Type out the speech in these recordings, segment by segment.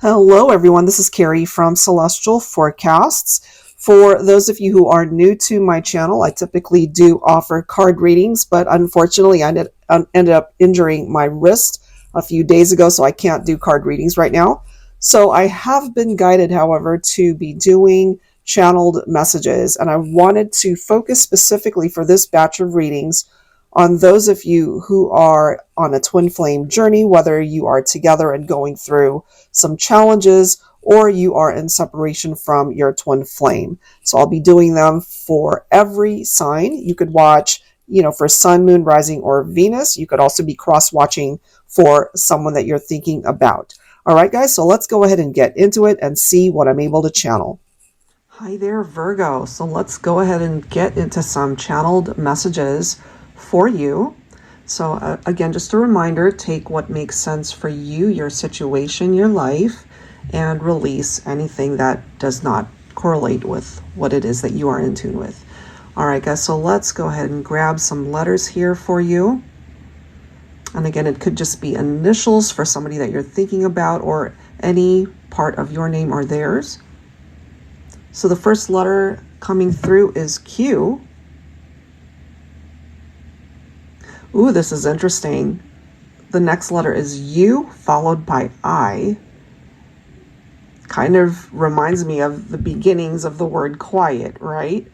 Hello, everyone. This is Carrie from Celestial Forecasts. For those of you who are new to my channel, I typically do offer card readings, but unfortunately, I ended up injuring my wrist a few days ago, so I can't do card readings right now. So I have been guided, however, to be doing channeled messages, and I wanted to focus specifically for this batch of readings on those of you who are on a twin flame journey, whether you are together and going through some challenges or you are in separation from your twin flame. So I'll be doing them for every sign. You could watch, for sun, moon, rising, or Venus. You could also be cross-watching for someone that you're thinking about. All right, guys, so let's go ahead and get into it and see what I'm able to channel. Hi there, Virgo. So let's go ahead and get into some channeled messages for you. So again, just a reminder, take what makes sense for you, your situation, your life, and release anything that does not correlate with what it is that you are in tune with. All right, guys, so let's go ahead and grab some letters here for you. And again, it could just be initials for somebody that you're thinking about or any part of your name or theirs. So the first letter coming through is Q. Ooh, this is interesting. The next letter is U, followed by I. Kind of reminds me of the beginnings of the word quiet, right?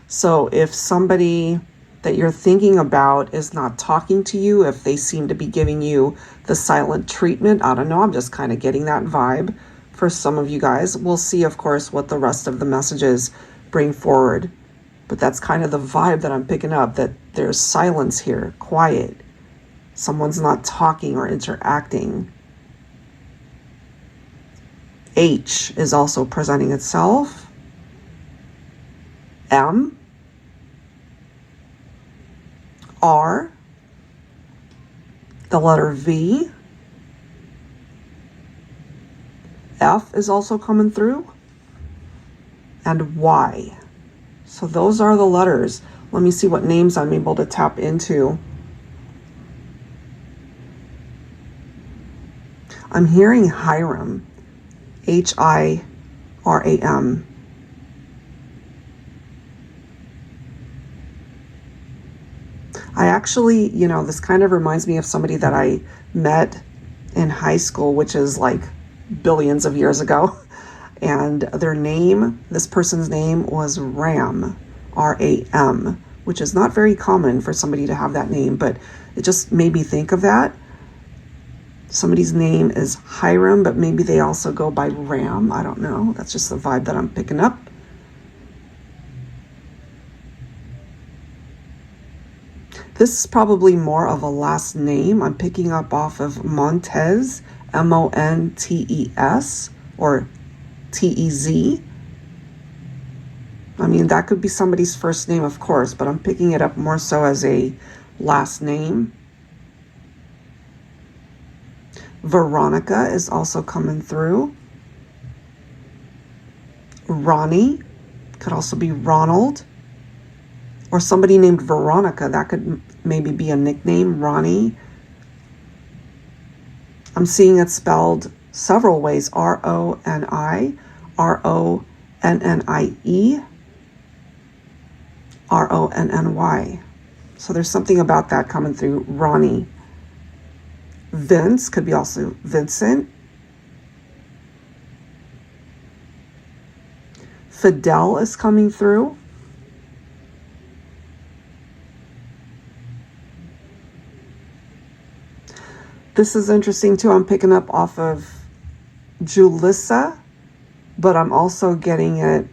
So if somebody that you're thinking about is not talking to you, if they seem to be giving you the silent treatment, I don't know, I'm just kind of getting that vibe for some of you guys. We'll see, of course, what the rest of the messages bring forward. But that's kind of the vibe that I'm picking up, that there's silence here, quiet. Someone's not talking or interacting. H is also presenting itself. M. R. The letter V. F is also coming through. And Y. So those are the letters. Let me see what names I'm able to tap into. I'm hearing Hiram, Hiram. I actually, this kind of reminds me of somebody that I met in high school, which is like billions of years ago. And their name, this person's name was Ram, R-A-M, which is not very common for somebody to have that name, but it just made me think of that. Somebody's name is Hiram, but maybe they also go by Ram. I don't know. That's just the vibe that I'm picking up. This is probably more of a last name. I'm picking up off of Montez, M-O-N-T-E-S, or T-E-Z. I mean, that could be somebody's first name, of course, but I'm picking it up more so as a last name. Veronica is also coming through. Ronnie could also be Ronald, or somebody named Veronica. That could maybe be a nickname, Ronnie. I'm seeing it spelled several ways, R-O-N-I, R-O-N-N-I-E, R-O-N-N-Y. So there's something about that coming through, Ronnie. Vince could be also Vincent. Fidel is coming through. This is interesting too. I'm picking up off of Julissa, but I'm also getting it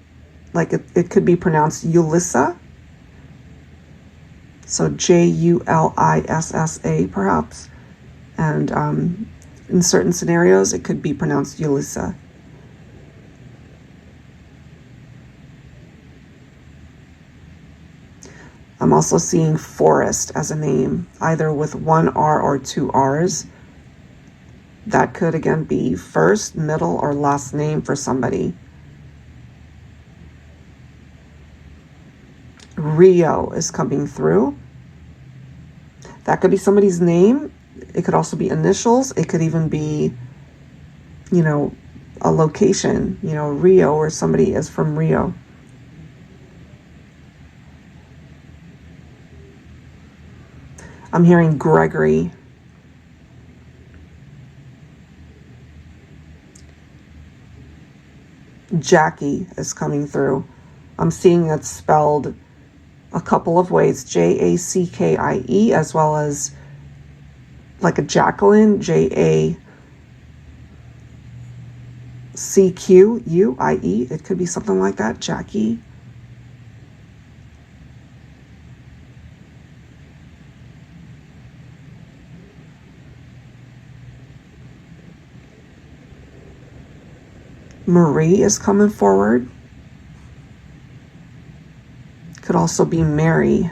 like it could be pronounced Ulissa. So J-U-L-I-S-S-A perhaps. And in certain scenarios, it could be pronounced Ulissa. I'm also seeing Forest as a name, either with one R or two R's. That could, again, be first, middle, or last name for somebody. Rio is coming through. That could be somebody's name. It could also be initials. It could even be, a location, you know, Rio, or somebody is from Rio. I'm hearing Gregory. Jackie is coming through. I'm seeing it spelled a couple of ways, Jackie, as well as like a Jacqueline, JACQUIE. It could be something like that, Jackie. Marie is coming forward. Could also be Mary.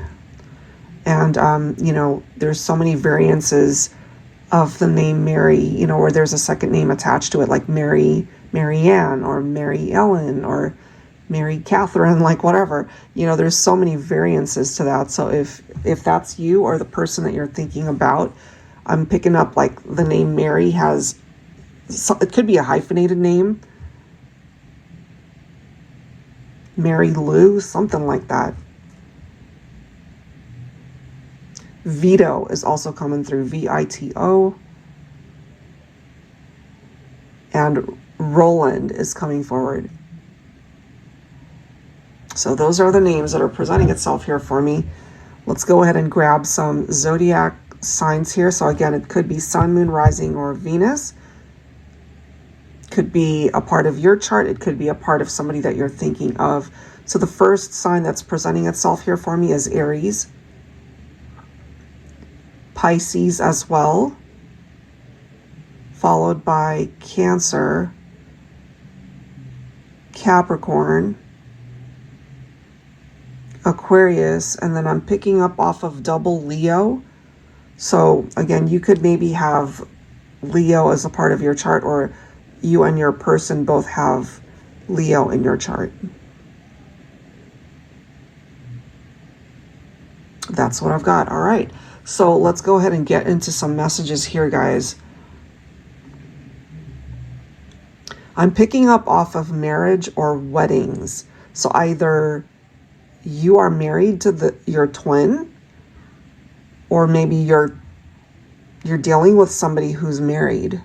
And, you know, there's so many variances of the name Mary, you know, where there's a second name attached to it, like Marianne, or Mary Ellen, or Mary Catherine, like whatever. You know, there's so many variances to that. So if that's you or the person that you're thinking about, I'm picking up like the name Mary has, it could be a hyphenated name. Mary Lou, something like that. Vito is also coming through, VITO. And Roland is coming forward. So those are the names that are presenting itself here for me. Let's go ahead and grab some zodiac signs here. So again, it could be Sun, Moon, Rising, or Venus. Could be a part of your chart. It could be a part of somebody that you're thinking of. So the first sign that's presenting itself here for me is Aries. Pisces as well. Followed by Cancer, Capricorn, Aquarius, and then I'm picking up off of double Leo. So again, you could maybe have Leo as a part of your chart, or you and your person both have Leo in your chart. That's what I've got. All right. So let's go ahead and get into some messages here, guys. I'm picking up off of marriage or weddings. So either you are married to your twin, or maybe you're dealing with somebody who's married.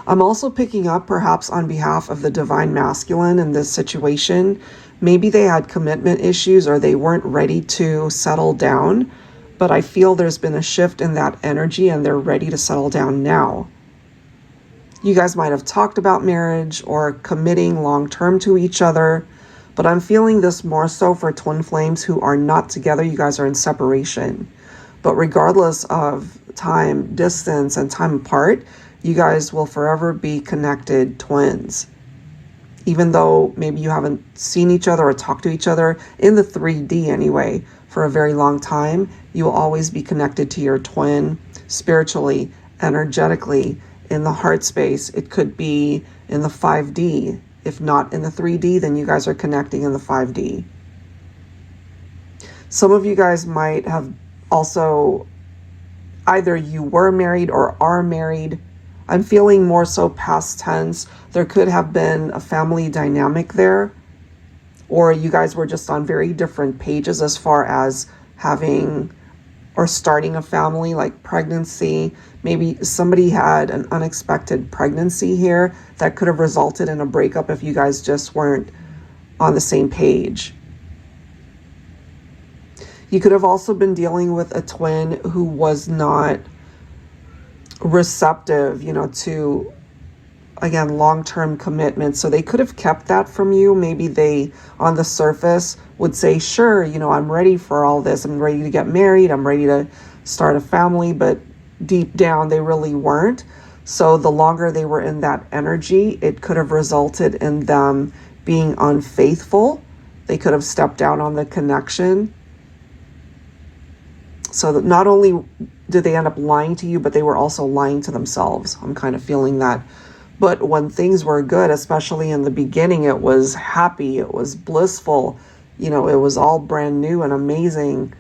I'm also picking up perhaps on behalf of the divine masculine in this situation. Maybe they had commitment issues or they weren't ready to settle down, but I feel there's been a shift in that energy and they're ready to settle down now. You guys might have talked about marriage or committing long-term to each other, but I'm feeling this more so for twin flames who are not together. You guys are in separation. But regardless of time, distance, and time apart, you guys will forever be connected twins. Even though maybe you haven't seen each other or talked to each other in the 3D anyway for a very long time, you will always be connected to your twin spiritually, energetically, in the heart space. It could be in the 5D. If not in the 3D, then you guys are connecting in the 5D. Some of you guys might have also, either you were married or are married. I'm feeling more so past tense. There could have been a family dynamic there, or you guys were just on very different pages as far as having or starting a family, like pregnancy. Maybe somebody had an unexpected pregnancy here that could have resulted in a breakup if you guys just weren't on the same page. You could have also been dealing with a twin who was not receptive, you know, to, again, long-term commitment. So they could have kept that from you. Maybe they, on the surface, would say, sure, you know, I'm ready for all this. I'm ready to get married. I'm ready to start a family. But deep down, they really weren't. So the longer they were in that energy, it could have resulted in them being unfaithful. They could have stepped down on the connection. So that not only did they end up lying to you, but they were also lying to themselves. I'm kind of feeling that. But when things were good, especially in the beginning, it was happy, it was blissful, you know, it was all brand new and amazing.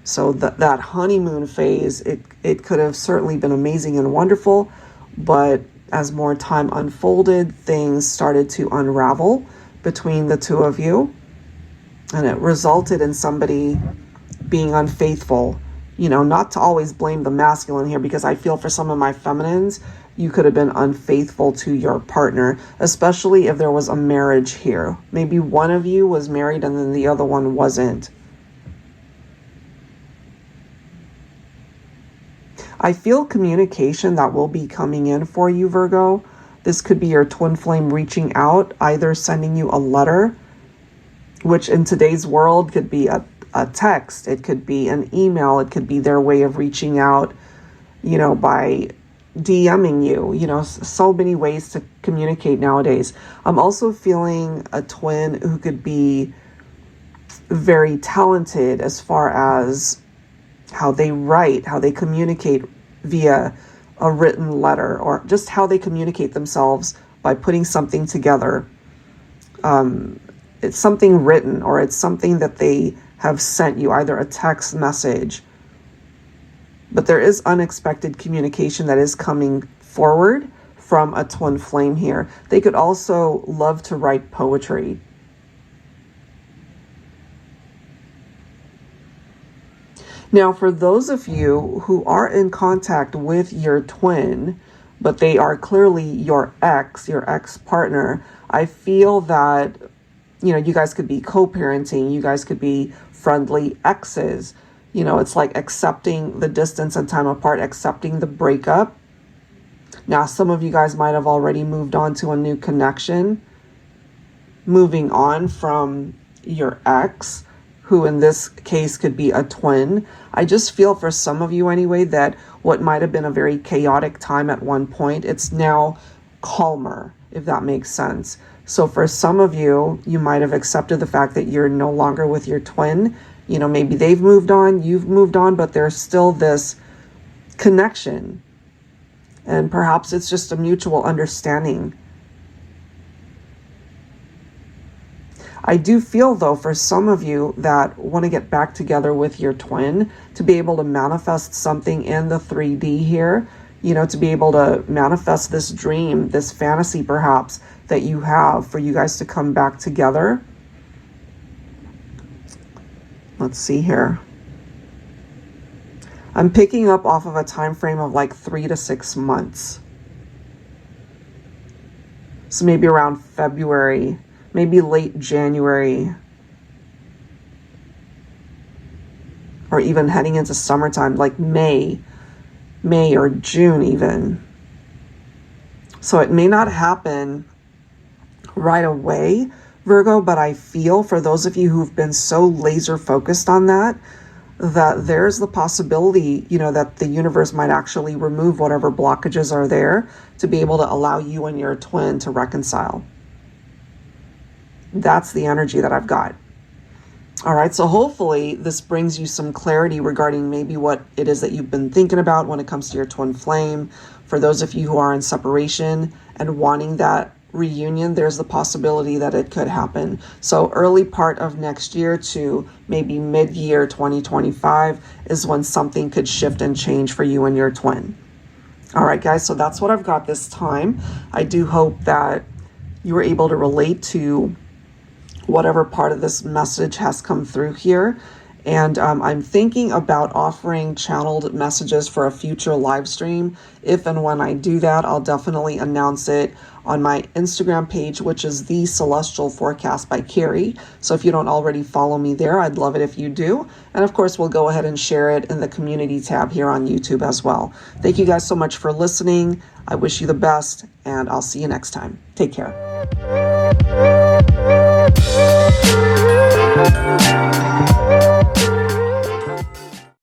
So that honeymoon phase, it could have certainly been amazing and wonderful, but as more time unfolded, things started to unravel between the two of you, and it resulted in somebody being unfaithful. Not to always blame the masculine here, because I feel for some of my feminines, you could have been unfaithful to your partner, especially if there was a marriage here. Maybe one of you was married and then the other one wasn't. I feel communication that will be coming in for you, Virgo. This could be your twin flame reaching out, either sending you a letter, which in today's world could be a text, it could be an email, it could be their way of reaching out, by DMing you, so many ways to communicate nowadays. I'm also feeling a twin who could be very talented as far as how they write, how they communicate via a written letter, or just how they communicate themselves by putting something together. It's something written, or it's something that they have sent you, either a text message. But there is unexpected communication that is coming forward from a twin flame here. They could also love to write poetry. Now, for those of you who are in contact with your twin, but they are clearly your ex-partner, I feel that, you guys could be co-parenting, you guys could be friendly exes. It's like accepting the distance and time apart, accepting the breakup. Now, some of you guys might have already moved on to a new connection, moving on from your ex, who in this case could be a twin. I just feel for some of you anyway that what might have been a very chaotic time at one point, it's now calmer, if that makes sense. So for some of you, you might have accepted the fact that you're no longer with your twin. Maybe they've moved on, you've moved on, but there's still this connection. And perhaps it's just a mutual understanding. I do feel, though, for some of you that want to get back together with your twin, to be able to manifest something in the 3D here, to be able to manifest this dream, this fantasy perhaps that you have for you guys to come back together. Let's see here. I'm picking up off of a time frame of like 3 to 6 months. So maybe around February, maybe late January, or even heading into summertime, like May or June even. So it may not happen right away, Virgo, but I feel for those of you who've been so laser focused on that there's the possibility, that the universe might actually remove whatever blockages are there to be able to allow you and your twin to reconcile. That's the energy that I've got. All right, so hopefully this brings you some clarity regarding maybe what it is that you've been thinking about when it comes to your twin flame. For those of you who are in separation and wanting that reunion, there's the possibility that it could happen. So early part of next year to maybe mid-year 2025 is when something could shift and change for you and your twin. All right, guys, so that's what I've got this time. I do hope that you were able to relate to whatever part of this message has come through here. And I'm thinking about offering channeled messages for a future live stream. If and when I do that, I'll definitely announce it on my Instagram page, which is The Celestial Forecast by Carrie. So if you don't already follow me there, I'd love it if you do. And of course, we'll go ahead and share it in the community tab here on YouTube as well. Thank you guys so much for listening. I wish you the best, and I'll see you next time. Take care.